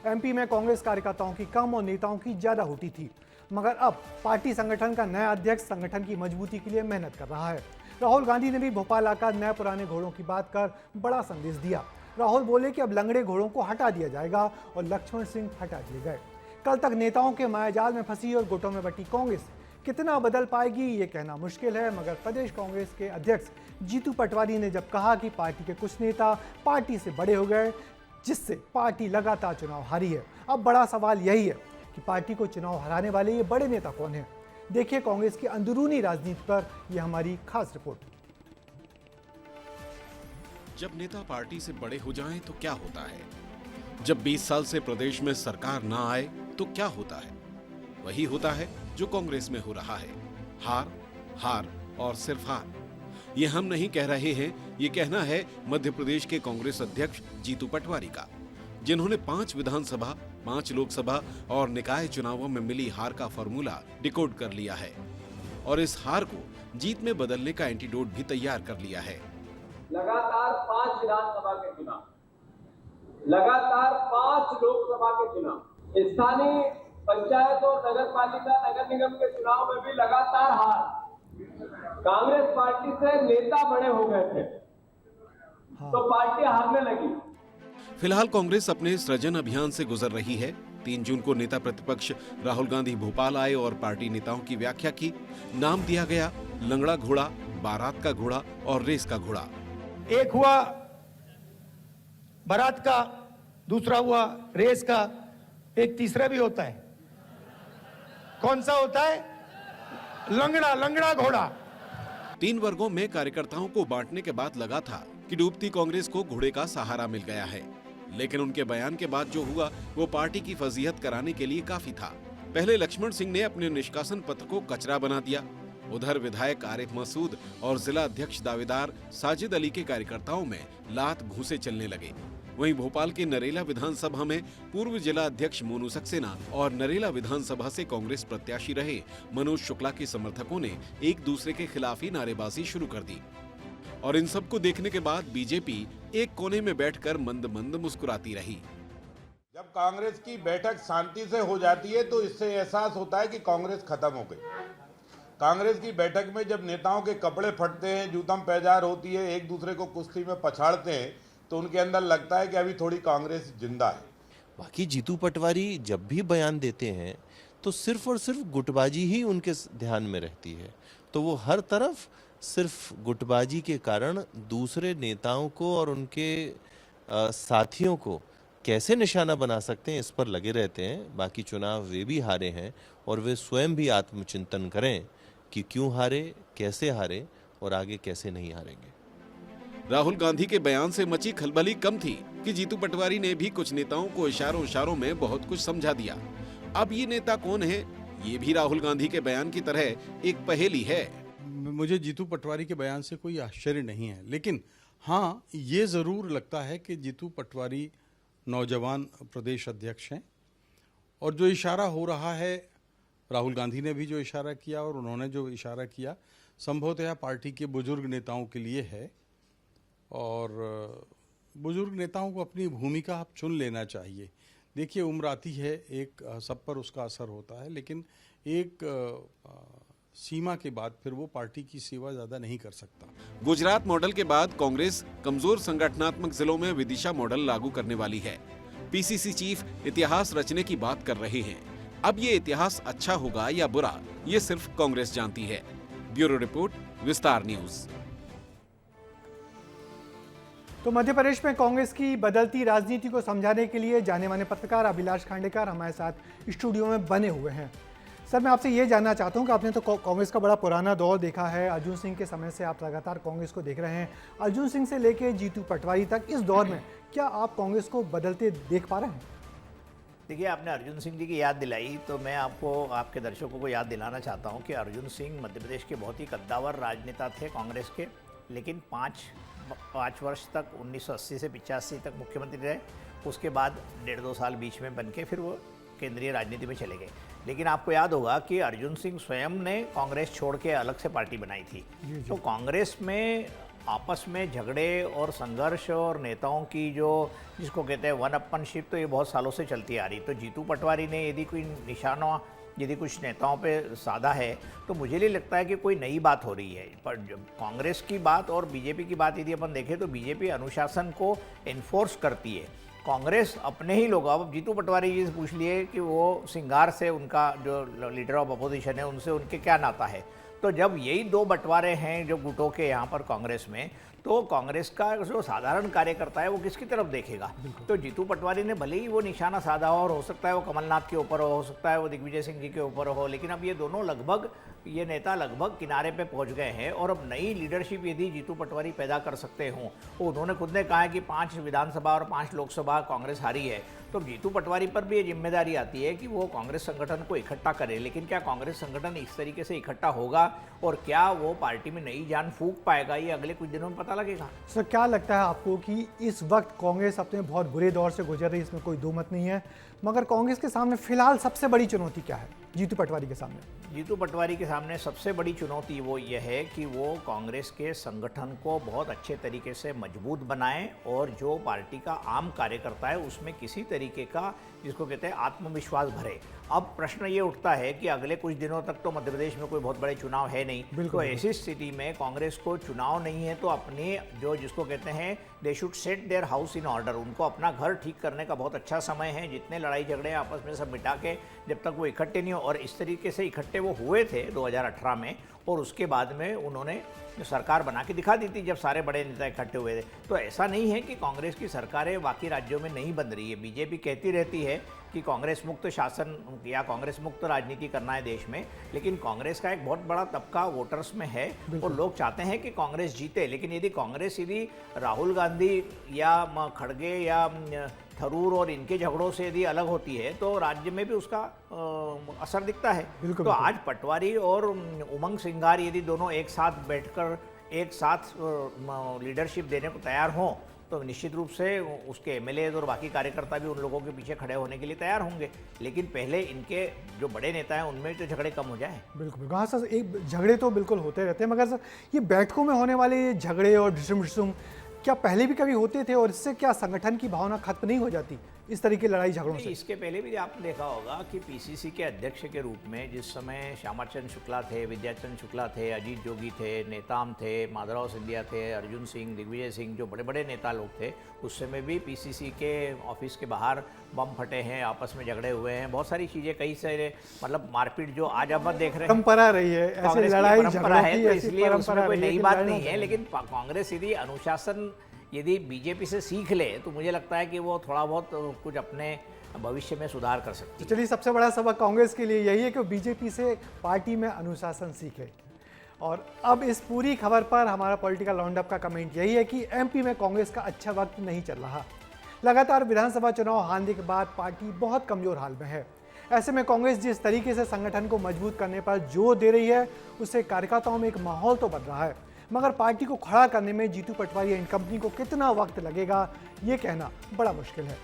MP में कांग्रेस कार्यकर्ताओं की कम और नेताओं की ज्यादा होती थी, मगर अब पार्टी संगठन का नया अध्यक्ष संगठन की मजबूती के लिए मेहनत कर रहा है। राहुल गांधी ने भी भोपाल आकर नए पुराने घोड़ों की बात कर बड़ा संदेश दिया। राहुल बोले कि अब लंगड़े घोड़ों को हटा दिया जाएगा और लक्ष्मण सिंह हटा दिए गए। कल तक नेताओं के मायाजाल में फंसी और गुटों में बटी कांग्रेस कितना बदल पाएगी ये कहना मुश्किल है, मगर प्रदेश कांग्रेस के अध्यक्ष जीतू पटवारी ने जब कहा कि पार्टी के कुछ नेता पार्टी से बड़े हो गए, जिससे पार्टी लगातार चुनाव हारी है, अब बड़ा सवाल यही है कि पार्टी को चुनाव हराने वाले ये बड़े नेता कौन हैं। देखिए कांग्रेस की अंदरूनी राजनीति पर यह हमारी खास रिपोर्ट। जब नेता पार्टी से बड़े हो जाएं तो क्या होता है? जब 20 साल से प्रदेश में सरकार ना आए तो क्या होता है? वही होता है जो कांग्रेस में हो रहा है, हार, हार और सिर्फ हार। ये हम नहीं कह रहे हैं, ये कहना है मध्य प्रदेश के कांग्रेस अध्यक्ष जीतू पटवारी का, जिन्होंने 5 विधानसभा, 5 लोकसभा और निकाय चुनावों में मिली हार का फॉर्मूला डिकोड कर लिया है और इस हार को जीत में बदलने का एंटीडोट भी तैयार कर लिया है। लगातार 5 विधानसभा के चुनाव, लगातार 5 लोकसभा के चुनाव, स्थानीय पंचायत और नगर पालिका नगर निगम के चुनाव में भी लगातार हार। कांग्रेस पार्टी से नेता बड़े हो गए थे तो पार्टी हारने लगी। फिलहाल कांग्रेस अपने सृजन अभियान से गुजर रही है। 3 जून को नेता प्रतिपक्ष राहुल गांधी भोपाल आए और पार्टी नेताओं की व्याख्या की। नाम दिया गया लंगड़ा घोड़ा, बारात का घोड़ा और रेस का घोड़ा। एक हुआ बारात का, दूसरा हुआ रेस का, एक तीसरा भी होता है। कौन सा होता है? लंगड़ा घोड़ा। 3 वर्गों में कार्यकर्ताओं को बांटने के बाद लगा था कि डूबती कांग्रेस को घोड़े का सहारा मिल गया है, लेकिन उनके बयान के बाद जो हुआ वो पार्टी की फजीहत कराने के लिए काफी था। पहले लक्ष्मण सिंह ने अपने निष्कासन पत्र को कचरा बना दिया। उधर विधायक आरिफ मसूद और जिला अध्यक्ष दावेदार साजिद अली के कार्यकर्ताओं में लात घूंसे चलने लगे। वहीं भोपाल के नरेला विधानसभा में पूर्व जिला अध्यक्ष मोनू सक्सेना और नरेला विधानसभा से कांग्रेस प्रत्याशी रहे मनोज शुक्ला के समर्थकों ने एक दूसरे के खिलाफ ही नारेबाजी शुरू कर दी और इन सब को देखने के बाद बीजेपी एक कोने में बैठकर मंद मंद मुस्कुराती रही। जब कांग्रेस की बैठक शांति से हो जाती है तो इससे एहसास होता है कि कांग्रेस खत्म हो गई। कांग्रेस की बैठक में जब नेताओं के कपड़े फटते हैं, जूतम पैजार होती है, एक दूसरे को कुश्ती में पछाड़ते हैं, तो उनके अंदर लगता है कि अभी थोड़ी कांग्रेस जिंदा है। बाकी जीतू पटवारी जब भी बयान देते हैं तो सिर्फ और सिर्फ गुटबाजी ही उनके ध्यान में रहती है, तो वो हर तरफ सिर्फ गुटबाजी के कारण दूसरे नेताओं को और उनके साथियों को कैसे निशाना बना सकते हैं इस पर लगे रहते हैं। बाकी चुनाव वे भी हारे हैं और वे स्वयं भी आत्मचिंतन करें कि क्यों हारे, कैसे हारे और आगे कैसे नहीं हारेंगे। राहुल गांधी के बयान से मची खलबली कम थी कि जीतू पटवारी ने भी कुछ नेताओं को इशारों में बहुत कुछ समझा दिया। अब ये नेता कौन है, ये भी राहुल गांधी के बयान की तरह एक पहेली है। मुझे जीतू पटवारी के बयान से कोई आश्चर्य नहीं है, लेकिन हाँ ये जरूर लगता है कि जीतू पटवारी नौजवान प्रदेश अध्यक्ष हैं और जो इशारा हो रहा है, राहुल गांधी ने भी जो इशारा किया और उन्होंने जो इशारा किया संभवतः पार्टी के बुजुर्ग नेताओं के लिए है और बुजुर्ग नेताओं को अपनी भूमिका आप चुन लेना चाहिए। देखिए उम्र आती है, एक सब पर उसका असर होता है, लेकिन एक सीमा के बाद फिर वो पार्टी की सेवा ज्यादा नहीं कर सकता। गुजरात मॉडल के बाद कांग्रेस कमजोर संगठनात्मक जिलों में विदिशा मॉडल लागू करने वाली है। पीसीसी चीफ इतिहास रचने की बात कर रहे हैं। अब ये इतिहास अच्छा होगा या बुरा, ये सिर्फ कांग्रेस जानती है। ब्यूरो रिपोर्ट, विस्तार न्यूज। तो मध्य प्रदेश में कांग्रेस की बदलती राजनीति को समझाने के लिए जाने माने पत्रकार अभिलाष खांडेकर हमारे साथ स्टूडियो में बने हुए हैं। सर, मैं आपसे ये जानना चाहता हूँ कि आपने तो कांग्रेस का बड़ा पुराना दौर देखा है, अर्जुन सिंह के समय से आप लगातार कांग्रेस को देख रहे हैं। अर्जुन सिंह से लेकर जीतू पटवारी तक इस दौर में क्या आप कांग्रेस को बदलते देख पा रहे हैं? देखिए, आपने अर्जुन सिंह जी की याद दिलाई तो मैं आपको, आपके दर्शकों को याद दिलाना चाहता हूं कि अर्जुन सिंह मध्य प्रदेश के बहुत ही कद्दावर राजनेता थे कांग्रेस के, लेकिन पाँच वर्ष तक 1980 से 85 तक मुख्यमंत्री रहे। उसके बाद 1.5-2 साल बीच में बन के फिर वो केंद्रीय राजनीति में चले गए। लेकिन आपको याद होगा कि अर्जुन सिंह स्वयं ने कांग्रेस छोड़ के अलग से पार्टी बनाई थी। तो कांग्रेस में आपस में झगड़े और संघर्ष और नेताओं की जो जिसको कहते हैं वन अपनशिप, तो ये बहुत सालों से चलती आ रही। तो जीतू पटवारी ने यदि कोई निशाना यदि कुछ नेताओं पे साधा है तो मुझे नहीं लगता है कि कोई नई बात हो रही है। पर जब कांग्रेस की बात और बीजेपी की बात यदि अपन देखें तो बीजेपी अनुशासन को एनफोर्स करती है, कांग्रेस अपने ही लोग। अब जीतू पटवारी जी से पूछ लिए कि वो सिंगार से उनका जो लीडर ऑफ अपोजिशन है उनसे उनके क्या नाता है। तो जब यही दो बंटवारे हैं जो गुटों के यहाँ पर कांग्रेस में, तो कांग्रेस का जो साधारण कार्यकर्ता है वो किसकी तरफ देखेगा। तो जीतू पटवारी ने भले ही वो निशाना साधा हो, और हो सकता है वो कमलनाथ के ऊपर हो सकता है वो दिग्विजय सिंह जी के ऊपर हो, लेकिन अब ये दोनों लगभग ये नेता लगभग किनारे पे पहुंच गए हैं। और अब नई लीडरशिप यदि जीतू पटवारी पैदा कर सकते हों, तो उन्होंने खुद ने कहा है कि 5 विधानसभा और 5 लोकसभा कांग्रेस हारी है, तो जीतू पटवारी पर भी ये जिम्मेदारी आती है कि वो कांग्रेस संगठन को इकट्ठा करे। लेकिन क्या कांग्रेस संगठन इस तरीके से इकट्ठा होगा और क्या वो पार्टी में नई जान फूंक पाएगा, ये अगले कुछ दिनों में पता लगेगा। सर, क्या लगता है आपको कि इस वक्त कांग्रेस अपने बहुत बुरे दौर से गुजर रही है, इसमें कोई दो मत नहीं है, मगर कांग्रेस के सामने फिलहाल सबसे बड़ी चुनौती क्या है जीतू पटवारी के सामने? जीतू पटवारी के सामने सबसे बड़ी चुनौती वो ये है कि वो कांग्रेस के संगठन को बहुत अच्छे तरीके से मजबूत बनाएं और जो पार्टी का आम कार्यकर्ता है उसमें किसी तरीके का जिसको कहते हैं आत्मविश्वास भरे। अब प्रश्न ये उठता है कि अगले कुछ दिनों तक तो मध्य प्रदेश में कोई बहुत बड़े चुनाव है नहीं, तो ऐसी स्थिति में कांग्रेस को चुनाव नहीं है तो अपने जो जिसको कहते हैं they should set their house in order, उनको अपना घर ठीक करने का बहुत अच्छा समय है। जितने लड़ाई झगड़े आपस में सब मिटा के जब तक वो इकट्ठे नहीं हो, और इस तरीके से इकट्ठे वो हुए थे 2018 में, और उसके बाद में उन्होंने सरकार बना के दिखा दी थी जब सारे बड़े नेता इकट्ठे हुए थे। तो ऐसा नहीं है कि कांग्रेस की सरकारें बाकी राज्यों में नहीं बन रही है। बीजेपी कहती रहती है कि कांग्रेस मुक्त शासन या कांग्रेस मुक्त राजनीति करना है देश में, लेकिन कांग्रेस का एक बहुत बड़ा तबका वोटर्स में है और लोग चाहते हैं कि कांग्रेस जीते। लेकिन यदि राहुल गांधी या खड़गे या थरूर और इनके झगड़ों से यदि अलग होती है तो राज्य में भी उसका असर दिखता है। तो आज पटवारी और उमंग सिंघार यदि दोनों एक साथ बैठकर एक साथ लीडरशिप देने को तैयार हों तो निश्चित रूप से उसके एमएलए और बाकी कार्यकर्ता भी उन लोगों के पीछे खड़े होने के लिए तैयार होंगे। लेकिन पहले इनके जो बड़े नेता हैं उनमें तो झगड़े कम हो जाए। बिल्कुल, हाँ सर, एक झगड़े तो बिल्कुल होते रहते हैं, मगर सर ये बैठकों में होने वाले ये झगड़े और ढिसुम क्या पहले भी कभी होते थे और इससे क्या संगठन की भावना खत्म नहीं हो जाती इस तरह की लड़ाई झगड़ों से? इसके पहले भी आपने देखा होगा कि पीसीसी के अध्यक्ष के रूप में जिस समय श्यामाचंद शुक्ला थे, विद्याचंद शुक्ला थे, अजीत जोगी थे, नेताम थे, माधवराव सिंधिया थे, अर्जुन सिंह, दिग्विजय सिंह, जो बड़े बड़े नेता लोग थे, उस समय भी पीसीसी के ऑफिस के बाहर बम फटे हैं, आपस में झगड़े हुए हैं, बहुत सारी चीज़ें, कई सारे मतलब मारपीट जो आज आप देख रहे हैं परंपरा रही है, ऐसे लड़ाई परंपरा है, तो इसलिए उसमें कोई नई बात नहीं है। लेकिन कांग्रेस यदि अनुशासन यदि बीजेपी से सीख ले तो मुझे लगता है कि वो थोड़ा बहुत कुछ अपने भविष्य में सुधार कर सकती है। चलिए, सबसे बड़ा सबक कांग्रेस के लिए यही है कि बीजेपी से पार्टी में अनुशासन सीखे। और अब इस पूरी खबर पर हमारा पॉलिटिकल राउंड अप का कमेंट यही है कि एमपी में कांग्रेस का अच्छा वक्त नहीं चल रहा। लगातार विधानसभा चुनाव हारने के बाद पार्टी बहुत कमजोर हाल में है। ऐसे में कांग्रेस जिस तरीके से संगठन को मजबूत करने पर जोर दे रही है उससे कार्यकर्ताओं में एक माहौल तो बन रहा है, मगर पार्टी को खड़ा करने में जीतू पटवारी एंड कंपनी को कितना वक्त लगेगा ये कहना बड़ा मुश्किल है।